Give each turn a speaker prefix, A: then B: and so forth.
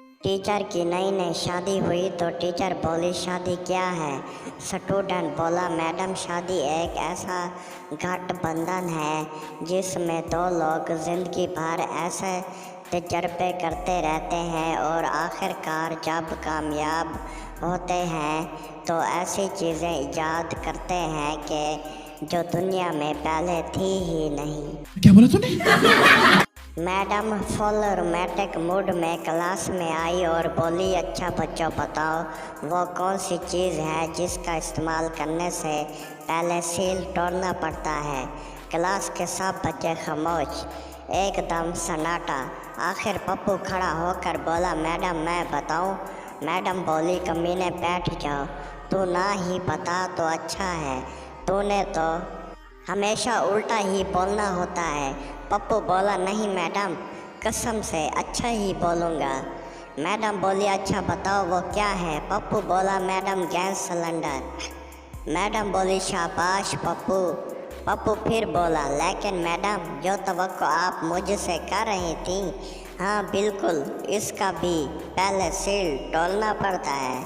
A: Teacher की नई नई शादी हुई तो टीचर बोली शादी क्या है। स्टूडेंट बोला मैडम शादी एक ऐसा गठबंधन है जिसमें दो लोग ज़िंदगी भर ऐसे तजर्बे करते रहते हैं और आखिरकार जब कामयाब होते हैं तो ऐसी चीज़ें ईजाद करते हैं कि जो दुनिया में पहले थी ही नहीं।
B: क्या बोला तूने?
A: मैडम फुल रोमांटिक मूड में क्लास में आई और बोली अच्छा बच्चों बताओ वो कौन सी चीज़ है जिसका इस्तेमाल करने से पहले सील तोड़ना पड़ता है। क्लास के सब बच्चे खामोश, एकदम सन्नाटा। आखिर पप्पू खड़ा होकर बोला मैडम मैं बताऊं। मैडम बोली कमीने बैठ जाओ, तू ना ही बता तो अच्छा है, तूने तो हमेशा उल्टा ही बोलना होता है। पप्पू बोला नहीं मैडम, कसम से अच्छा ही बोलूँगा। मैडम बोली अच्छा बताओ वो क्या है। पप्पू बोला मैडम गैस सिलेंडर। मैडम बोली शाबाश पप्पू। पप्पू फिर बोला लेकिन मैडम जो तवक्को आप मुझसे कर रही थी, हाँ बिल्कुल, इसका भी पहले सील तोड़ना पड़ता है।